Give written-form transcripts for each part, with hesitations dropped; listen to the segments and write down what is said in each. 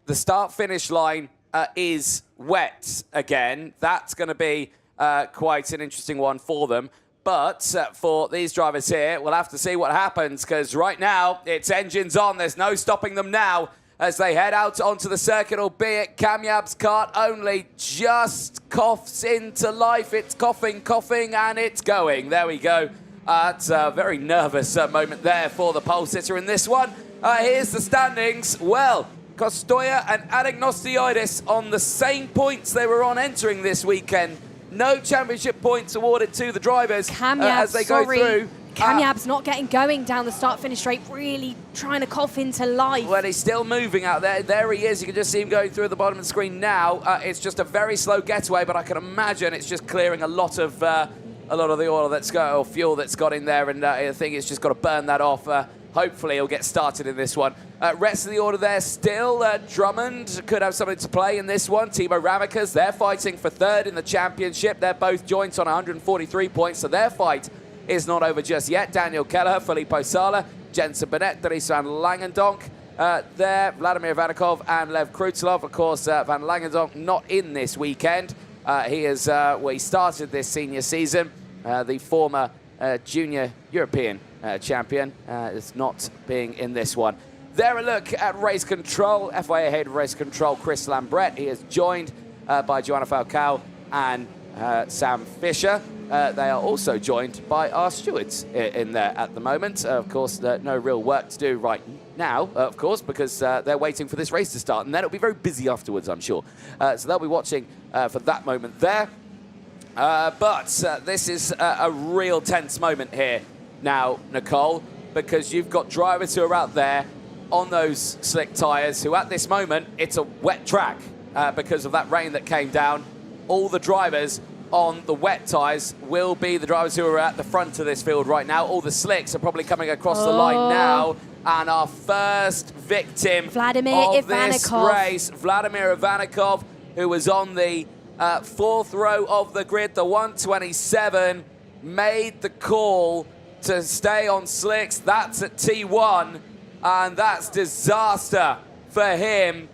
the start-finish line is wet again. That's going to be quite an interesting one for them. But for these drivers here, we'll have to see what happens, because right now, it's engines on. There's no stopping them now as they head out onto the circuit, albeit Kamyab's kart only just coughs into life. It's coughing, and it's going. There we go. It's a very nervous moment there for the pole sitter in this one. Here's the standings. Well, Kostoya and Anagnostioidis on the same points they were on entering this weekend. No championship points awarded to the drivers as they go through. Kamyab's not getting going down the start-finish straight, really trying to cough into life. Well, he's still moving out there. There he is. You can just see him going through at the bottom of the screen now. It's just a very slow getaway, but I can imagine it's just clearing a lot of the oil that's got, or fuel that's got in there, and I think it's just got to burn that off. Hopefully he'll get started in this one. Rest of the order there still. Drummond could have something to play in this one. Timo Ramakas, they're fighting for third in the championship. They're both joints on 143 points, so their fight is not over just yet. Daniel Kelleher, Filippo Sala, Jensen Bennett, Dries van Langendonk there, Vladimir Vanikov and Lev Krutzelov. Of course, Van Langendonk not in this weekend. He is where he started this senior season. The former junior European champion is not being in this one. There a look at race control. FIA head of race control, Chris Lambret. He is joined by Joanna Falcao and Sam Fisher. They are also joined by our stewards in there at the moment. Of course, no real work to do right now, of course, because they're waiting for this race to start. And then it'll be very busy afterwards, I'm sure. So they'll be watching for that moment there. But this is a real tense moment here now, Nicole, because you've got drivers who are out there on those slick tyres who at this moment, it's a wet track because of that rain that came down. All the drivers on the wet tyres will be the drivers who are at the front of this field right now. All the slicks are probably coming across the line now. And our first victim of this race, Vladimir Ivanikov, who was on the fourth row of the grid, the 127, made the call to stay on slicks. That's at T1, and that's disaster for him.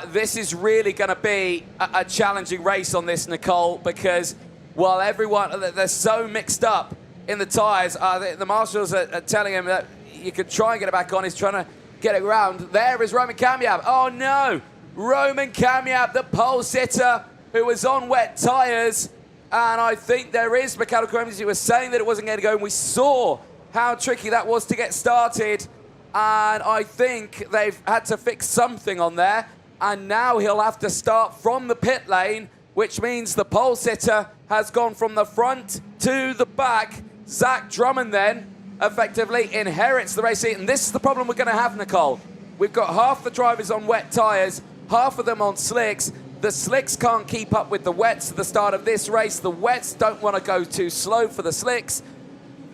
This is really going to be a challenging race on this, Nicole, because while everyone, they're so mixed up in the tyres, the marshals are telling him that you could try and get it back on. He's trying to get it around. There is Roman Kamyab. Oh, no. Roman Kamyab, the pole sitter, who was on wet tyres. And I think there is mechanical remedies. He was saying that it wasn't going to go, and we saw how tricky that was to get started. And I think they've had to fix something on there. And now he'll have to start from the pit lane, which means the pole sitter has gone from the front to the back. Zach Drummond then effectively inherits the race seat. And this is the problem we're going to have, Nicole. We've got half the drivers on wet tyres, half of them on slicks. The slicks can't keep up with the wets at the start of this race. The wets don't want to go too slow for the slicks.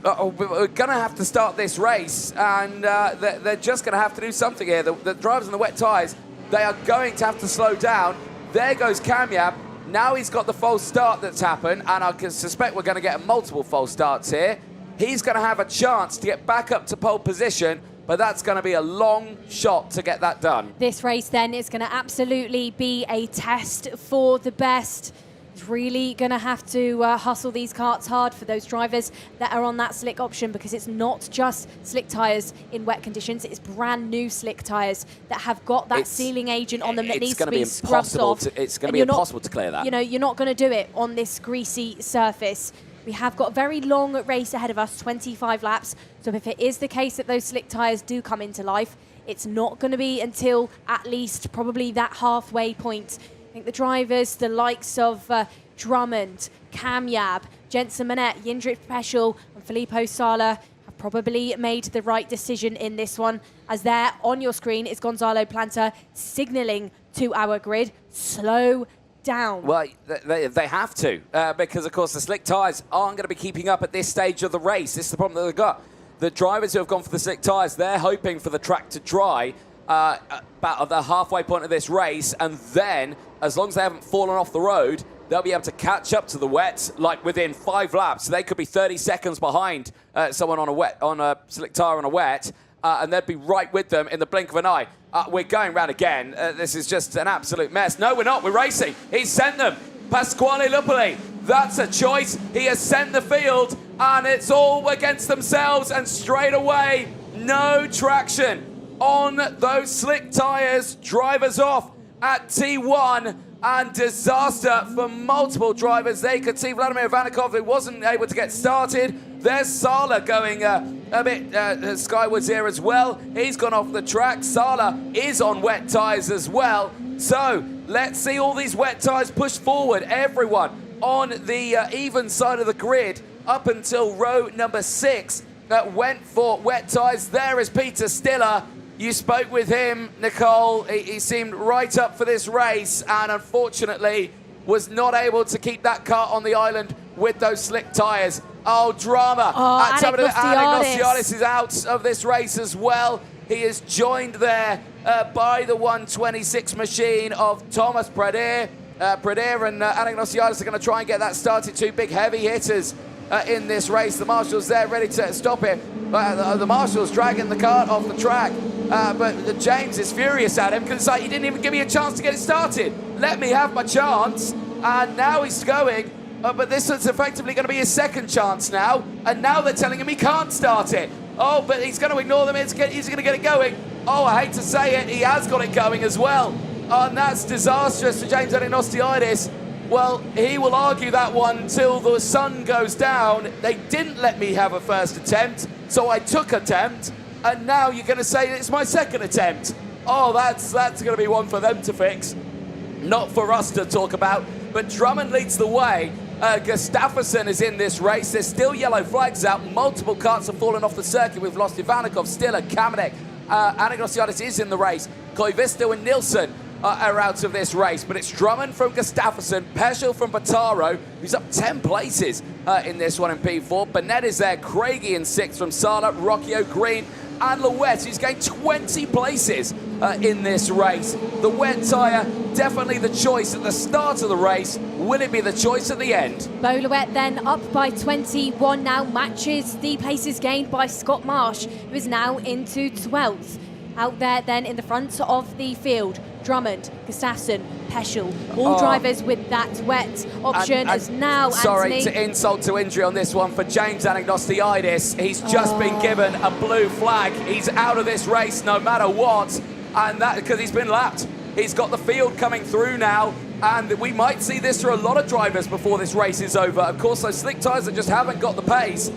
We're going to have to start this race, and they're just going to have to do something here. The drivers on the wet tyres, they are going to have to slow down. There goes Kamyab. Now he's got the false start that's happened, and I can suspect we're going to get multiple false starts here. He's going to have a chance to get back up to pole position, but that's going to be a long shot to get that done. This race then is going to absolutely be a test for the best. It's really going to have to hustle these karts hard for those drivers that are on that slick option, because it's not just slick tyres in wet conditions. It's brand new slick tyres that have got that sealing agent on them that needs to be scrubbed off. It's going to be impossible to clear that. You know, you're not going to do it on this greasy surface. We have got a very long race ahead of us, 25 laps. So if it is the case that those slick tyres do come into life, it's not going to be until at least probably that halfway point. I think the drivers, the likes of Drummond, Kamyab, Jensen Bennett, Jindrik Peschel and Filippo Sala have probably made the right decision in this one. As there on your screen is Gonzalo Planta signalling to our grid, slow down. Well, they have to, because, of course, the slick tyres aren't going to be keeping up at this stage of the race. This is the problem that they've got. The drivers who have gone for the slick tyres, they're hoping for the track to dry about the halfway point of this race, and then, as long as they haven't fallen off the road, they'll be able to catch up to the wet, like within 5 laps. So they could be 30 seconds behind someone on a slick tyre on a wet, and they'd be right with them in the blink of an eye. We're going round again. This is just an absolute mess. No, we're not. We're racing. He's sent them. Pasquale Lupoli. That's a choice. He has sent the field, and it's all against themselves, and straight away, no traction on those slick tyres. Drivers off at T1, and disaster for multiple drivers. They could see Vladimir Vanikov, who wasn't able to get started. There's Sala going a bit skywards here as well. He's gone off the track. Sala is on wet tyres as well. So let's see all these wet tyres push forward. Everyone on the even side of the grid up until row number 6 that went for wet tyres. There is Peter Stiller. You spoke with him, Nicole. He seemed right up for this race, and unfortunately was not able to keep that car on the island with those slick tyres. Oh, drama. Anagnostiadis is out of this race as well. He is joined there by the 126 machine of Thomas Pradir. Pradir and Anagnostiadis are going to try and get that started. Two big heavy hitters in this race. The Marshal's there ready to stop it. The Marshal's dragging the cart off the track. But James is furious at him because it's like, he didn't even give me a chance to get it started. Let me have my chance. And now he's going. But this is effectively going to be his second chance now. And now they're telling him he can't start it. Oh, but he's going to ignore them. He's going to get it going. Oh, I hate to say it. He has got it going as well. And that's disastrous for James Anagnostiadis. Well, he will argue that one till the sun goes down. They didn't let me have a first attempt, so I took attempt. And now you're going to say it's my second attempt. Oh, that's going to be one for them to fix. Not for us to talk about. But Drummond leads the way. Gustafsson is in this race. There's still yellow flags out. Multiple carts have fallen off the circuit. We've lost Ivanikov, Stiller, Kamenek. Anagnostiadis is in the race. Koivisto and Nilsson are out of this race. But it's Drummond from Gustafsson, Peschel from Bataro, who's up 10 places in this one in P4. Burnett is there, Craigie in 6th from Sala, Rocchio, Green, and Louette, who's gained 20 places in this race. The wet tyre, definitely the choice at the start of the race. Will it be the choice at the end? Bo Louette then up by 21 now, matches the places gained by Scott Marsh, who is now into 12th. Out there then in the front of the field, Drummond, Gustafsson, Peschel, all drivers with that wet option as now sorry, Anthony. to insult to injury on this one for James Anagnostiadis. He's just been given a blue flag. He's out of this race no matter what, and that because he's been lapped. He's got the field coming through now, and we might see this for a lot of drivers before this race is over. Of course, those slick tyres that just haven't got the pace,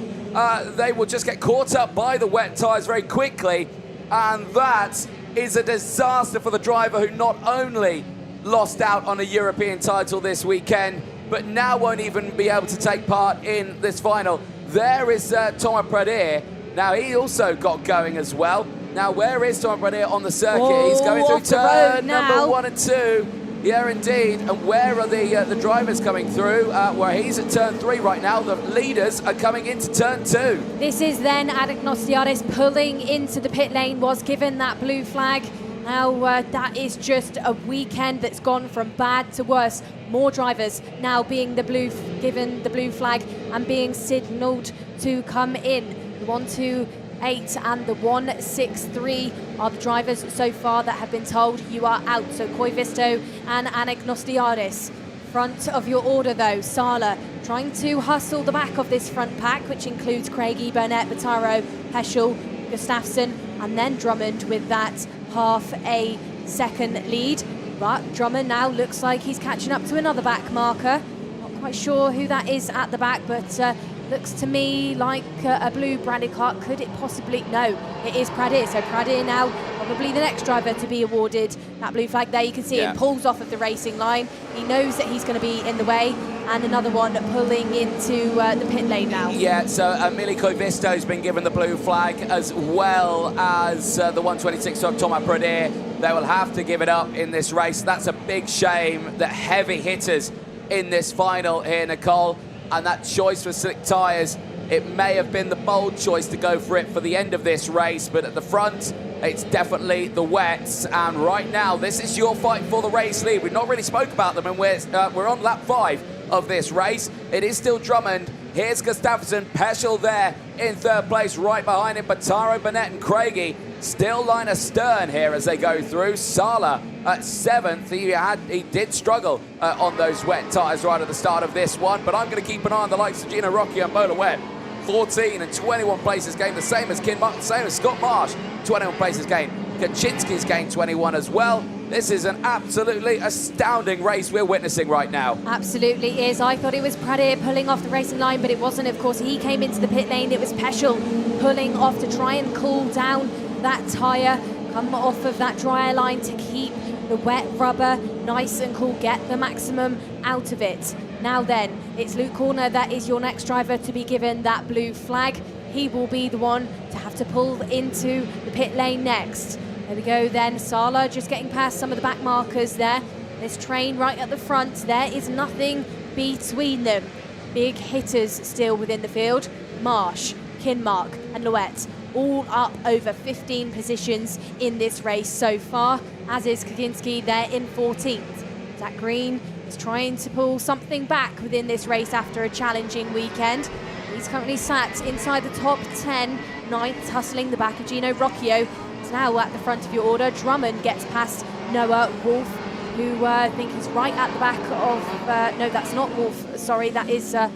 they will just get caught up by the wet tyres very quickly, and that is a disaster for the driver who not only lost out on a European title this weekend, but now won't even be able to take part in this final. There is Thomas Pradir. Now, he also got going as well. Now, where is Thomas Pradir on the circuit? He's going through turn number 1 and 2. Yeah, indeed. And where are the drivers coming through? Where he's at turn 3 right now. The leaders are coming into turn 2. This is then Anagnostiadis pulling into the pit lane, was given that blue flag. Now, that is just a weekend that's gone from bad to worse. More drivers now being given the blue flag and being signalled to come in. The 128 and the 163 are the drivers so far that have been told you are out. So Koivisto and Anagnostiadis. Front of your order though, Sala trying to hustle the back of this front pack, which includes Craigie, Burnett, Bataro, Peschel, Gustafsson, and then Drummond with that half a second lead. But Drummond now looks like he's catching up to another back marker. Not quite sure who that is at the back, but looks to me like a blue branded car. Could it possibly? No, it is Pradir. So Pradir now probably the next driver to be awarded that blue flag. There you can see him pulls off of the racing line. He knows that he's going to be in the way, and another one pulling into the pit lane now. Yeah, so Emili Koivisto's been given the blue flag, as well as the 126 of Thomas Pradir. They will have to give it up in this race. That's a big shame that heavy hitters in this final here, Nicole. And that choice for slick tyres, it may have been the bold choice to go for it for the end of this race, but at the front, it's definitely the wets. And right now, this is your fight for the race lead. We've not really spoke about them, and we're on lap 5 of this race. It is still Drummond Here's Gustafsson, Peschel there in third place, right behind him. Bataro, Burnett and Craigie still line astern here as they go through. Sala at seventh. He did struggle on those wet tyres right at the start of this one, but I'm going to keep an eye on the likes of Gino Rocchi and Mola Webb. 14 and 21 places gained, the same as same as Scott Marsh, 21 places gained. Kaczynski's gained 21 as well. This is an absolutely astounding race we're witnessing right now. Absolutely is. I thought it was Pradir pulling off the racing line, but it wasn't. Of course, he came into the pit lane. It was Peschel pulling off to try and cool down that tyre, come off of that dryer line to keep the wet rubber nice and cool, get the maximum out of it. Now then, it's Luke Corner that is your next driver to be given that blue flag. He will be the one to have to pull into the pit lane next. There we go then, Sala just getting past some of the back markers there. This train right at the front, there is nothing between them. Big hitters still within the field. Marsh, Kinmark and Louette all up over 15 positions in this race so far, as is Kaczynski there in 14th. Zach Green is trying to pull something back within this race after a challenging weekend. He's currently sat inside the top 10, ninth, hustling the back of Gino Rocchio. Now at the front of your order, Drummond gets past Noah Wolf, who I think is right at the back of, no, that's not Wolf, sorry, that is, no,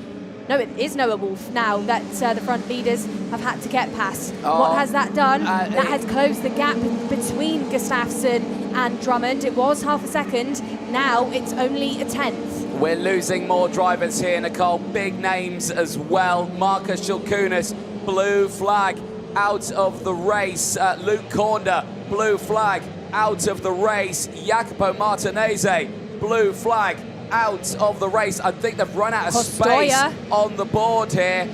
it is Noah Wolf now that the front leaders have had to get past. What has that done? That has closed the gap between Gustafsson and Drummond. It was half a second, now it's only a tenth. We're losing more drivers here, Nicole, big names as well. Marcus Shilkunas, blue flag, out of the race. Luke Corner, blue flag, out of the race. Jacopo Martinez, blue flag, out of the race. I think they've run out of space on the board here.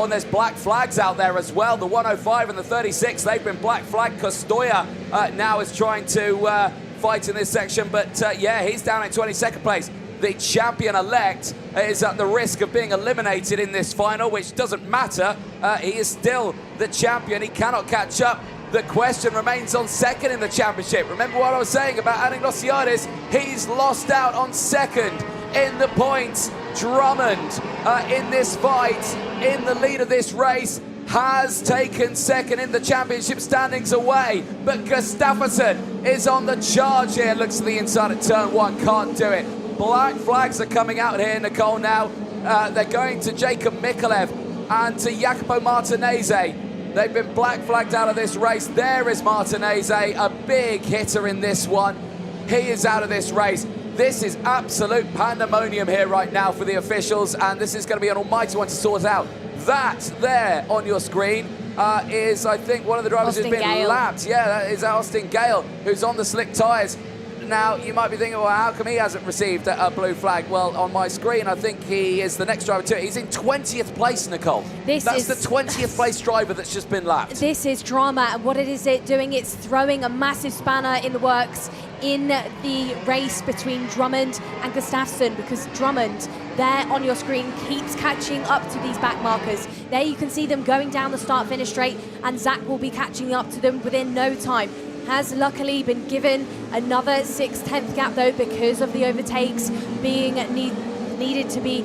There's black flags out there as well. The 105 and the 36, they've been black flagged. Costoya now is trying to fight in this section, but yeah, he's down in 22nd place. The champion-elect is at the risk of being eliminated in this final, which doesn't matter. He is still the champion. He cannot catch up. The question remains on second in the championship. Remember what I was saying about Anik Nosiadis? He's lost out on second in the points. Drummond in this fight, in the lead of this race, has taken second in the championship standings away, but Gustafsson is on the charge here. Looks to the inside at turn one, can't do it. Black flags are coming out here, Nicole, now. They're going to Jacob Mikolev and to Jacopo Martinez. They've been black flagged out of this race. There is Martinez, a big hitter in this one. He is out of this race. This is absolute pandemonium here right now for the officials, and this is going to be an almighty one to sort out. That there on your screen is, I think, one of the drivers who's been lapped. Yeah, that is Austin Gale, who's on the slick tyres. Now, you might be thinking, well, how come he hasn't received a blue flag? Well, on my screen, I think he is the next driver to it. He's in 20th place, Nicole. That's the 20th place driver that's just been lapped. This is drama, and what it is doing, it's throwing a massive spanner in the works in the race between Drummond and Gustafsson, because Drummond, there on your screen, keeps catching up to these back markers. There you can see them going down the start-finish straight, and Zach will be catching up to them within no time. Has luckily been given another 6/10 gap though, because of the overtakes being needed to be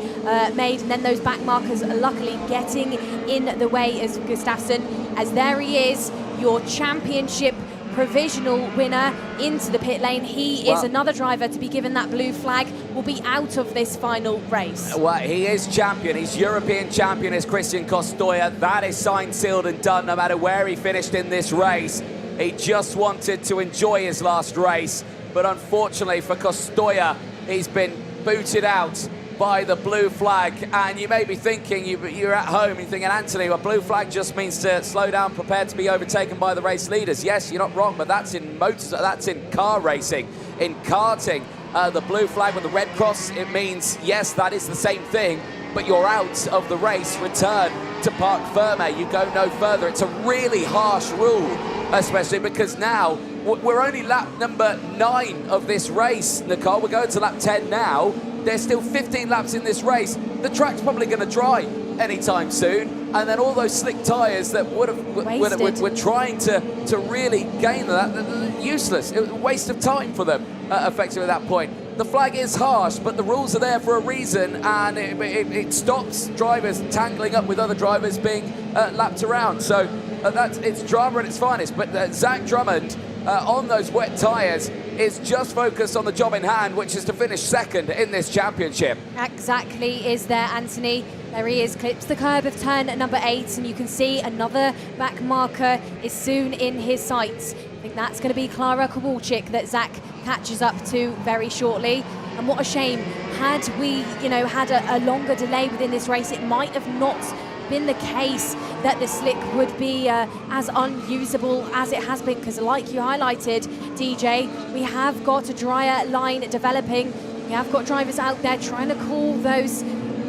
made, and then those back markers are luckily getting in the way as Gustafsson, as there he is, your championship provisional winner into the pit lane. He is another driver to be given that blue flag, will be out of this final race. Well, he is champion. He's European champion, is Christian Costoya. That is signed, sealed and done, no matter where he finished in this race. He just wanted to enjoy his last race, but unfortunately for Costoya, he's been booted out by the blue flag. And you may be thinking, you're at home, you're thinking, Anthony, well, blue flag just means to slow down, prepare to be overtaken by the race leaders. Yes, you're not wrong, but that's in motors, that's in car racing. In karting, the blue flag with the red cross, it means, yes, that is the same thing, but you're out of the race. Return to Parc Ferme. You go no further. It's a really harsh rule, especially because now we're only lap number 9 of this race, Nicole. We're going to lap 10 now. There's still 15 laps in this race. The track's probably going to dry anytime soon, and then all those slick tyres that were trying to really gain that, useless. It was a waste of time for them, effectively at that point. the flag is harsh, but the rules are there for a reason, and it stops drivers tangling up with other drivers being lapped around. So it's drama at its finest. But Zach Drummond on those wet tyres is just focused on the job in hand, which is to finish second in this championship. Exactly is there, Anthony. There he is, clips the curb of turn number 8, and you can see another back marker is soon in his sights. I think that's going to be Klara Kowalczyk that Zach catches up to very shortly. And what a shame. Had we, had a longer delay within this race, it might have not been the case that the slick would be as unusable as it has been, because like you highlighted, DJ, we have got a drier line developing. We have got drivers out there trying to cool those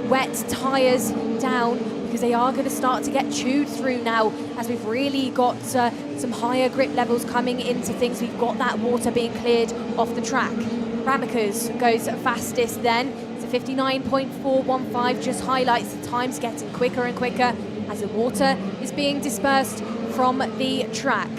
wet tyres down, because they are going to start to get chewed through now as we've really got some higher grip levels coming into things. We've got that water being cleared off the track. Ramikers goes fastest then. It's a 59.415, just highlights the times getting quicker and quicker as the water is being dispersed from the track.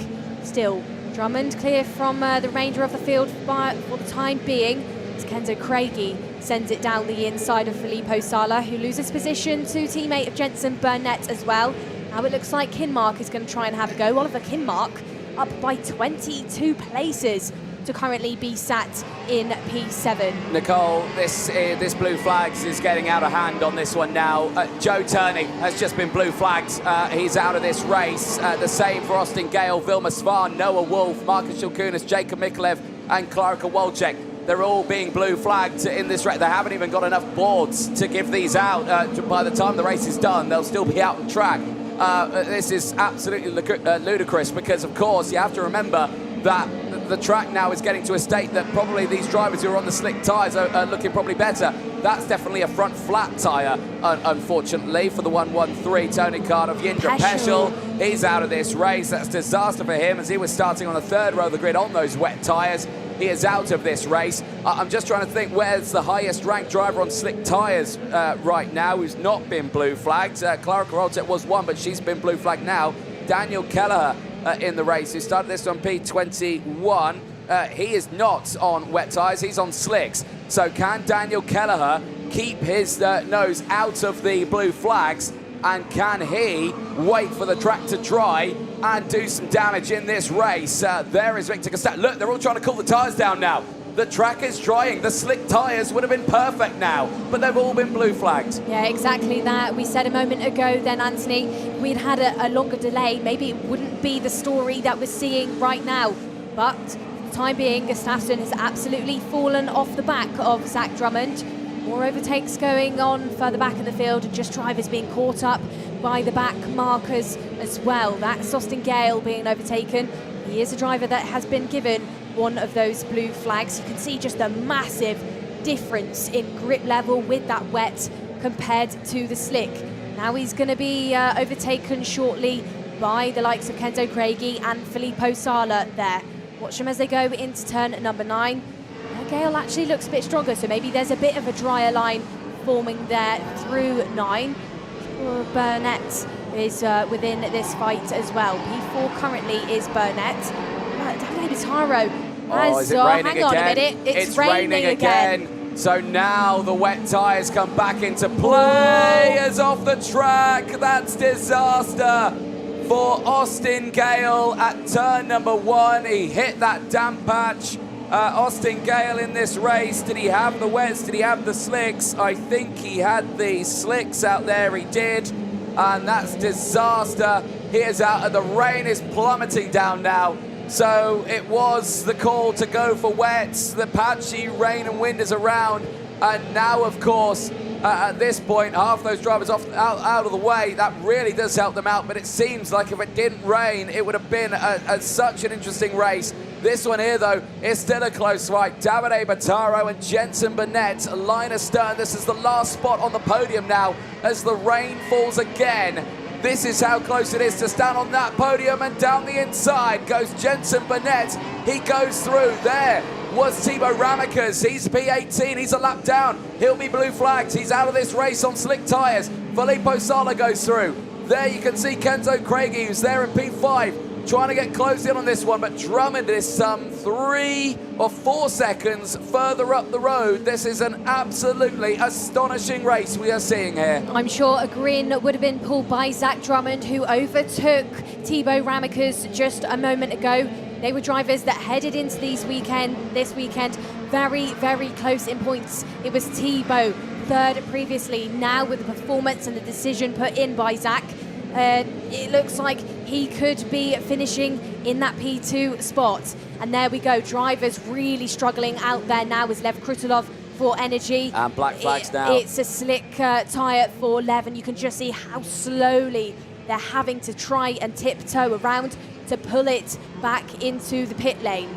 Still, Drummond clear from the remainder of the field for the time being. As Kenzo Craigie sends it down the inside of Filippo Sala, who loses position to teammate of Jensen Burnett as well. Now it looks like Kinmark is going to try and have a go. Oliver Kinmark up by 22 places to currently be sat in P7. Nicole, this blue flags is getting out of hand on this one now. Joe Turney has just been blue flagged. He's out of this race. The same for Austin Gale, Vilma Svan, Noah Wolf, Marcus Shulkunas, Jacob Mikolev, and Klara Kowalczyk. They're all being blue flagged in this race. They haven't even got enough boards to give these out. By the time the race is done, they'll still be out on track. This is absolutely ludicrous, because, of course, you have to remember that the track now is getting to a state that probably these drivers who are on the slick tyres are looking probably better. That's definitely a front flat tyre, unfortunately, for the 113, Tony Carter. Jindra Peschel, he's out of this race. That's disaster for him, as he was starting on the third row of the grid on those wet tyres. He is out of this race. I'm just trying to think where's the highest ranked driver on slick tyres right now who's not been blue flagged. Klara Kowalczyk was one, but she's been blue flagged now. Daniel Kelleher in the race, who started this on P21. He is not on wet tyres, he's on slicks. So can Daniel Kelleher keep his nose out of the blue flags, and can he wait for the track to dry and do some damage in this race? There is Victor Costello. Look, they're all trying to cool the tyres down now. The track is drying. The slick tyres would have been perfect now, but they've all been blue flagged. Yeah, exactly that. We said a moment ago then, Anthony, we'd had a longer delay. Maybe it wouldn't be the story that we're seeing right now. But for the time being, Gustafsson has absolutely fallen off the back of Zach Drummond. More overtakes going on further back in the field, and just drivers being caught up by the back markers as well. That's Austin Gale being overtaken. He is a driver that has been given one of those blue flags. You can see just a massive difference in grip level with that wet compared to the slick. Now he's going to be overtaken shortly by the likes of Kenzo Craigie and Filippo Sala there. Watch them as they go into turn number 9. Gale actually looks a bit stronger, so maybe there's a bit of a drier line forming there through 9. Burnett is within this fight as well. P4 currently is Burnett. Davide Bitaro has, hang on a minute, it's raining again. So now the wet tyres come back into play as off the track. That's disaster for Austin Gale at turn number 1. He hit that damp patch. Austin Gale in this race, did he have the wets? Did he have the slicks? I think he had the slicks out there, he did. And that's disaster. He is out, and the rain is plummeting down now. So it was the call to go for wets. The patchy rain and wind is around. And now, of course, at this point, half those drivers out of the way. That really does help them out. But it seems like if it didn't rain, it would have been such an interesting race. This one here, though, is still a close fight. Davide Bitaro and Jensen Burnett, line astern. This is the last spot on the podium now as the rain falls again. This is how close it is to stand on that podium, and down the inside goes Jensen Burnett. He goes through. There was Thibaut Ramikers. He's P18. He's a lap down. He'll be blue flagged. He's out of this race on slick tyres. Filippo Sala goes through. There you can see Kenzo Craigie, who's there in P5. trying to get close in on this one, but Drummond is some 3 or 4 seconds further up the road. This is an absolutely astonishing race we are seeing here. I'm sure a grin would have been pulled by Zach Drummond, who overtook Thibaut Ramicus just a moment ago. They were drivers that headed into this weekend very, very close in points. It was Thibaut, third previously. Now with the performance and the decision put in by Zach, it looks like he could be finishing in that P2 spot. And there we go, drivers really struggling out there now as Lev Krutulov for energy. And black flags now. It's a slick tyre for Lev, and you can just see how slowly they're having to try and tiptoe around to pull it back into the pit lane.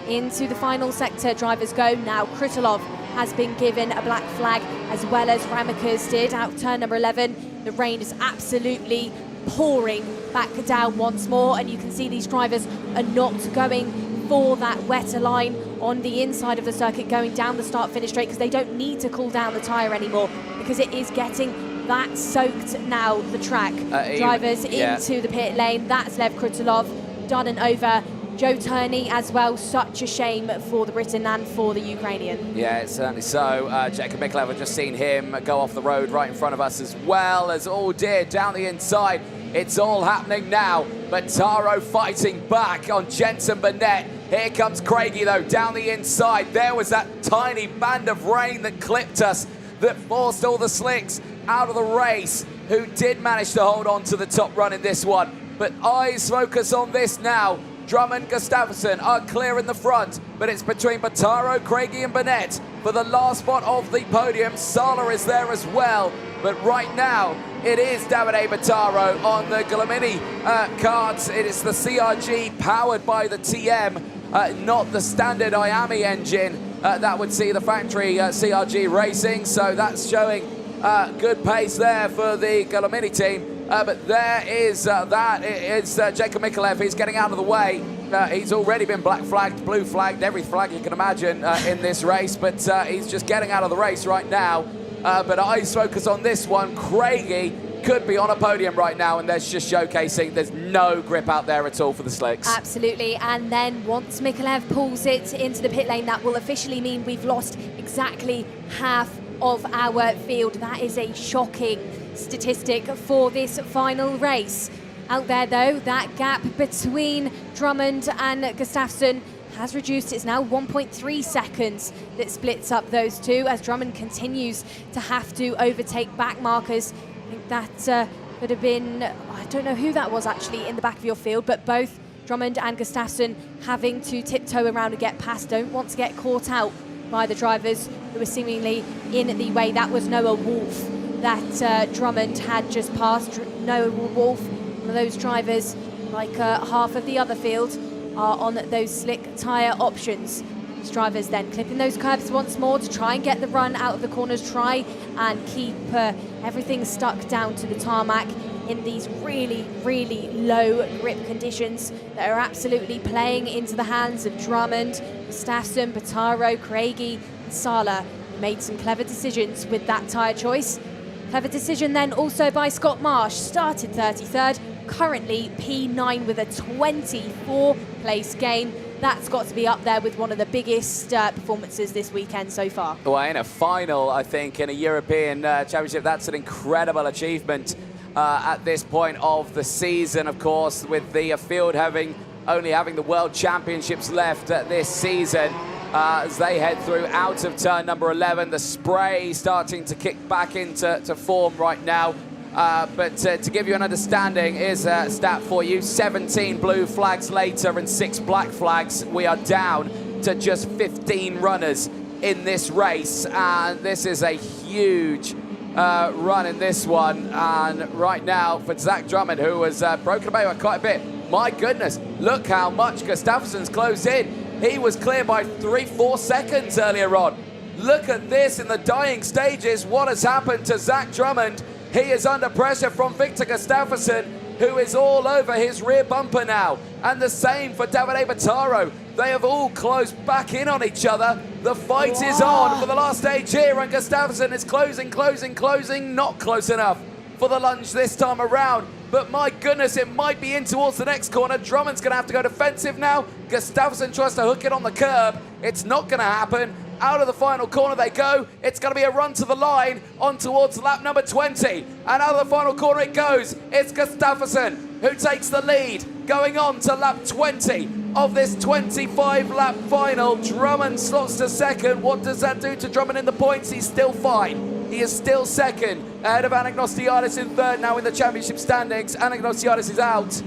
Into the final sector, drivers go. Now Krutulov has been given a black flag, as well as Ramicus did out turn number 11. The rain is absolutely pouring back down once more, and you can see these drivers are not going for that wetter line on the inside of the circuit going down the start-finish straight, because they don't need to cool down the tyre anymore, because it is getting that soaked now, the track. Drivers into the pit lane. That's Lev Krutulov done and over. Joe Turney as well. Such a shame for the Briton and for the Ukrainian. Yeah, it's certainly so. Jacob Mikolev, I've just seen him go off the road right in front of us, as well as all did down the inside. It's all happening now, but Taro fighting back on Jensen Burnett. Here comes Craigie though, down the inside. There was that tiny band of rain that clipped us, that forced all the slicks out of the race, who did manage to hold on to the top run in this one. But eyes focus on this now. Drummond, Gustafsson are clear in the front, but it's between Bataro, Craigie and Burnett for the last spot of the podium. Sala is there as well, but right now it is Davide Bataro on the Glamini cards. It is the CRG powered by the TM, not the standard IAMI engine that would see the factory CRG racing, so that's showing good pace there for the Glamini team. But there is Jacob Mikolev. He's getting out of the way. He's already been black flagged, blue flagged, every flag you can imagine in this race, but he's just getting out of the race right now. But eyes focus on this one. Craigie could be on a podium right now, and there's just showcasing there's no grip out there at all for the slicks. Absolutely, and then once Mikolev pulls it into the pit lane, that will officially mean we've lost exactly half of our field. That is a shocking statistic for this final race. Out there though, that gap between Drummond and Gustafsson has reduced. It's now 1.3 seconds that splits up those two, as Drummond continues to have to overtake back markers. I think that could have been, I don't know who that was actually in the back of your field, but both Drummond and Gustafsson having to tiptoe around and get past, don't want to get caught out by the drivers who were seemingly in the way. That was Noah Wolf that Drummond had just passed. Noah Wolf, one of those drivers, like half of the other field, are on those slick tyre options. These drivers then clipping those curbs once more to try and get the run out of the corners, try and keep everything stuck down to the tarmac in these really, really low grip conditions that are absolutely playing into the hands of Drummond, Gustafsson, Bataro, Craigie, and Sala. Made some clever decisions with that tyre choice. Clever decision then also by Scott Marsh. Started 33rd, currently P9 with a 24 place gain. That's got to be up there with one of the biggest performances this weekend so far. Well, in a final, I think, in a European Championship, that's an incredible achievement at this point of the season, of course, with the field only having the World Championships left this season. As they head through out of turn number 11, the spray starting to kick back into form right now. But to give you an understanding, here's a stat for you. 17 blue flags later and 6 black flags. We are down to just 15 runners in this race. And this is a huge run in this one. And right now for Zach Drummond, who was broken away by quite a bit. My goodness, look how much Gustafsson's closed in. He was clear by 3-4 seconds earlier on. Look at this in the dying stages. What has happened to Zach Drummond? He is under pressure from Victor Gustafsson, who is all over his rear bumper now. And the same for Davide Bataro. They have all closed back in on each other. The fight is on for the last stage here, and Gustafsson is closing, not close enough for the lunge this time around. but my goodness, it might be in towards the next corner. Drummond's going to have to go defensive now. Gustafsson tries to hook it on the curb. It's not going to happen. Out of the final corner they go. It's going to be a run to the line on towards lap number 20. And out of the final corner it goes. It's Gustafsson who takes the lead, going on to lap 20 of this 25-lap final. Drummond slots to second. What does that do to Drummond in the points? He's still fine. He is still second, ahead of Anagnostiadis in third now in the championship standings. Anagnostiadis is out.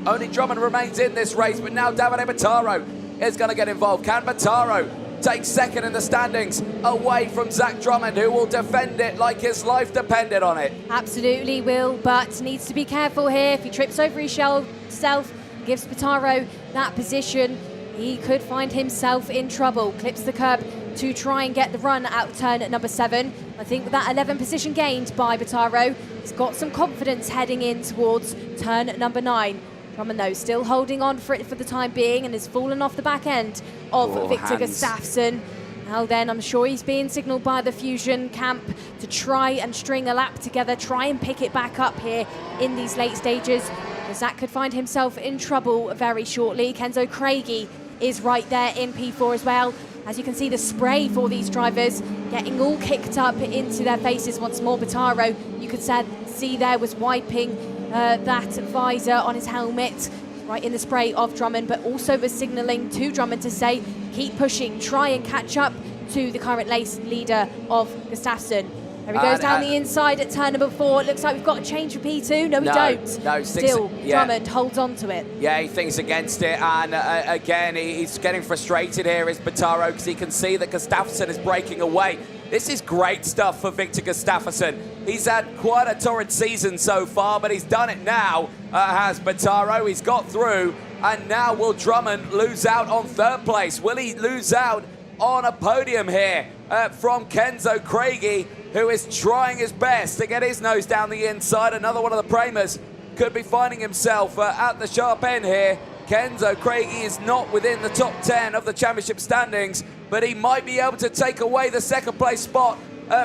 Only Drummond remains in this race, but now Davide Battaro is going to get involved. Can Battaro take second in the standings away from Zach Drummond, who will defend it like his life depended on it? Absolutely will, but needs to be careful here. If he trips over himself, gives Battaro that position, he could find himself in trouble. Clips the curb to try and get the run out of turn at number 7. I think with that 11 position gained by Battaro, he's got some confidence heading in towards turn number 9. Drummond, though, still holding on for it for the time being and has fallen off the back end of Victor Gustafsson. Now then, I'm sure he's being signalled by the Fusion camp to try and string a lap together, try and pick it back up here in these late stages, as Zach could find himself in trouble very shortly. Kenzo Craigie is right there in P4 as well. As you can see, the spray for these drivers getting all kicked up into their faces once more. Battaro, you could see there, was wiping that visor on his helmet right in the spray of Drummond, but also was signalling to Drummond to say, keep pushing, try and catch up to the current race leader of Gustafsson. There he goes down the inside at turn number 4. It looks like we've got a change for P2. No, we don't. No, still, Drummond holds on to it. Yeah, he thinks against it, and again, he's getting frustrated here, is Battaro, because he can see that Gustafsson is breaking away. This is great stuff for Victor Gustafsson. He's had quite a torrid season so far, but he's done it now, has Battaro. He's got through, and now will Drummond lose out on third place? Will he lose out on a podium here from Kenzo Craigie, who is trying his best to get his nose down the inside? Another one of the Premers could be finding himself at the sharp end here. Kenzo Craigie is not within the top 10 of the championship standings, but he might be able to take away the second place spot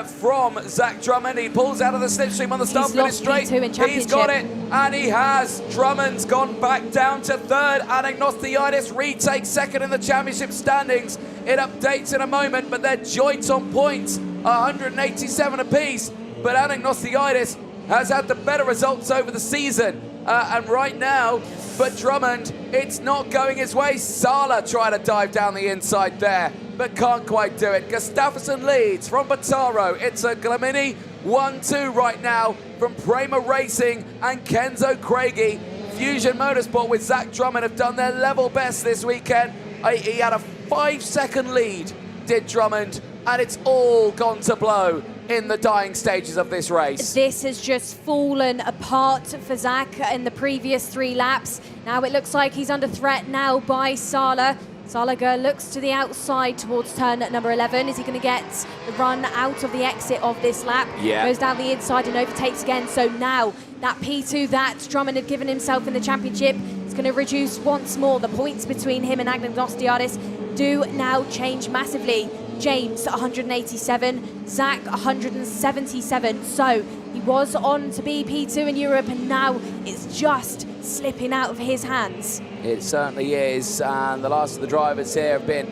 from Zach Drummond. He pulls out of the slipstream on the start finish straight. He's got it, and he has. Drummond's gone back down to third. Anagnostiadis retakes second in the championship standings. It updates in a moment, but they're joints on points, 187 apiece. But Anagnostiadis has had the better results over the season. And right now, but Drummond, it's not going his way. Sala trying to dive down the inside there, but can't quite do it. Gustafsson leads from Battaro. It's a Glamini 1-2 right now from Prema Racing and Kenzo Craigie. Fusion Motorsport with Zach Drummond have done their level best this weekend. He had a 5-second lead, did Drummond, and it's all gone to blow in the dying stages of this race. This has just fallen apart for Zach in the previous 3 laps. Now it looks like he's under threat now by Sala. Salaga looks to the outside towards turn at number 11. Is he going to get the run out of the exit of this lap? Yeah. Goes down the inside and overtakes again. So now that P2 that Drummond had given himself in the championship is going to reduce once more. The points between him and Anagnostiadis do now change massively. James 187, Zach 177. So he was on to be P2 in Europe, and now it's just slipping out of his hands. It certainly is, and the last of the drivers here have been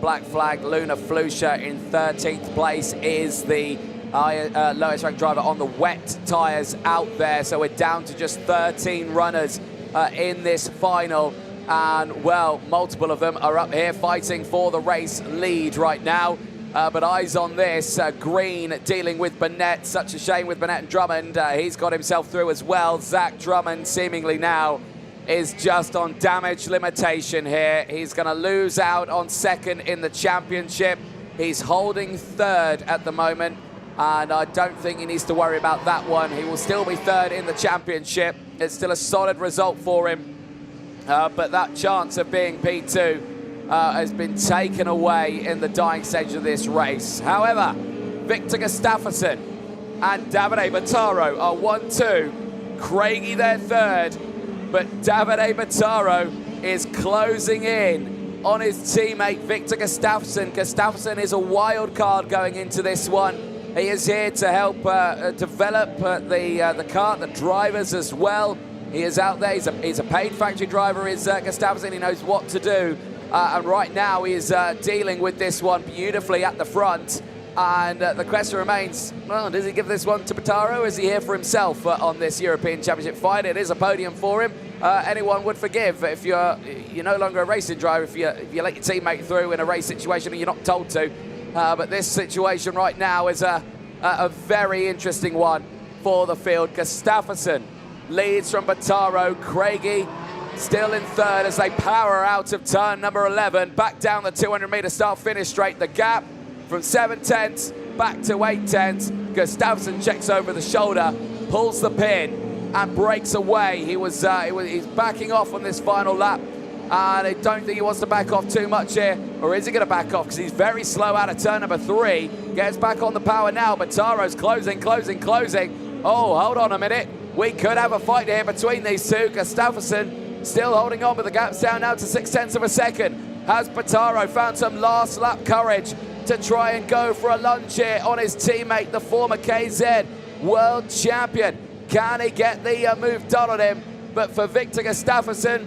Black Flag. Luna Flusha in 13th place is the lowest ranked driver on the wet tyres out there. So we're down to just 13 runners in this final. And, well, multiple of them are up here fighting for the race lead right now. But eyes on this. Green dealing with Burnett. Such a shame with Burnett and Drummond. He's got himself through as well. Zach Drummond seemingly now is just on damage limitation here. He's going to lose out on second in the championship. He's holding third at the moment, and I don't think he needs to worry about that one. He will still be third in the championship. It's still a solid result for him. But that chance of being P2 has been taken away in the dying stage of this race. However, Victor Gustafsson and Davide Battaro are 1-2. Craigie their third, but Davide Battaro is closing in on his teammate Victor Gustafsson. Gustafsson is a wild card going into this one. He is here to help develop the kart, the drivers as well. He is out there. He's a paid factory driver, is Gustafsson. He knows what to do. And right now he is dealing with this one beautifully at the front. And the question remains, well, does he give this one to Bataro? Is he here for himself on this European Championship fight? It is a podium for him. Anyone would forgive if you're no longer a racing driver, if you let your teammate through in a race situation and you're not told to. But this situation right now is a very interesting one for the field. Gustafsson leads from Bataro. Craigie still in third as they power out of turn number 11. Back down the 200-meter start-finish straight. The gap from 7/10 back to 8/10. Gustafsson checks over the shoulder, pulls the pin, and breaks away. He's backing off on this final lap. And I don't think he wants to back off too much here. Or is he going to back off? Because he's very slow out of turn number 3. Gets back on the power now. Bataro's closing. Oh, hold on a minute. We could have a fight here between these two. Gustafsson still holding on, but the gap's down now to 0.6 of a second. Has Bataro found some last lap courage to try and go for a lunge here on his teammate, the former KZ world champion? Can he get the move done on him? But for Victor Gustafsson,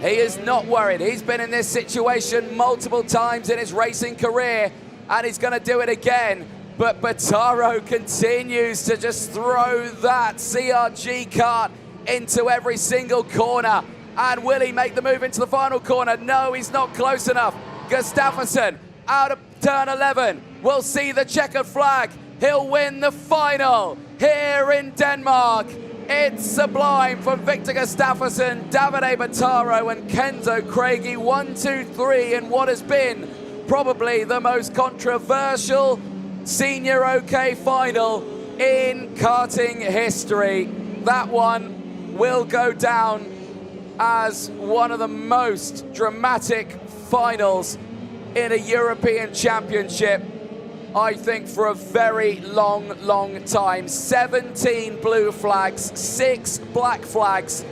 he is not worried. He's been in this situation multiple times in his racing career, and he's going to do it again. But Bataro continues to just throw that CRG kart into every single corner. And will he make the move into the final corner? No, he's not close enough. Gustafsson out of turn 11. We'll see the checkered flag. He'll win the final here in Denmark. It's sublime from Victor Gustafsson, Davide Bataro and Kenzo Craigie. 1, 2, 3 in what has been probably the most controversial senior OK final in karting history. That one will go down as one of the most dramatic finals in a European Championship, I think, for a very long time. 17 blue flags, 6 black flags,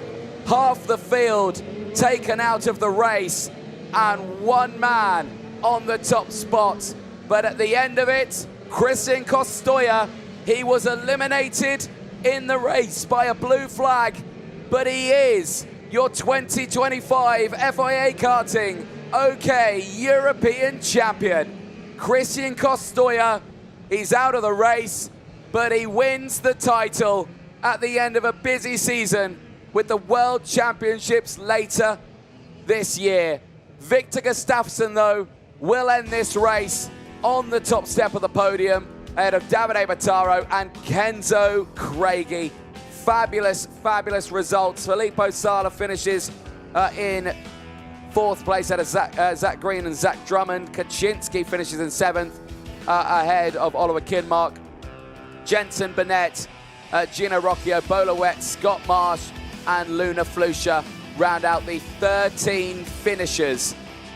half the field taken out of the race, and one man on the top spot. But at the end of it, Christian Kostoja, he was eliminated in the race by a blue flag, but he is your 2025 FIA Karting OK European Champion. Christian Kostoja, he's out of the race, but he wins the title at the end of a busy season with the World Championships later this year. Victor Gustafsson, though, will end this race on the top step of the podium ahead of Davide Bataro and Kenzo Craigie. Fabulous results. Filippo Sala finishes in 4th place out of Zach Green and Zach Drummond. Kaczynski finishes in 7th ahead of Oliver Kinmark. Jensen Burnett, Gino Rocchio, Bolowet, Scott Marsh and Luna Flusha round out the 13 finishers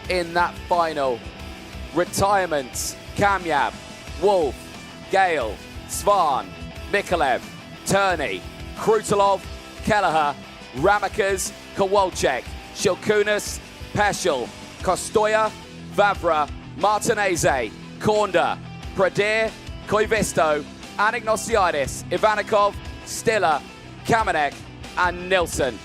in that final. Retirements: Kamyab, Wolf, Gale, Svan, Mikolev, Turney, Krutelov, Kelleher, Ramakas, Kowalczyk, Shilkunas, Peschel, Kostoja, Vavra, Martinez, Kornda, Pradir, Koivisto, Anagnosiadis, Ivanikov, Stiller, Kamenek and Nilsson.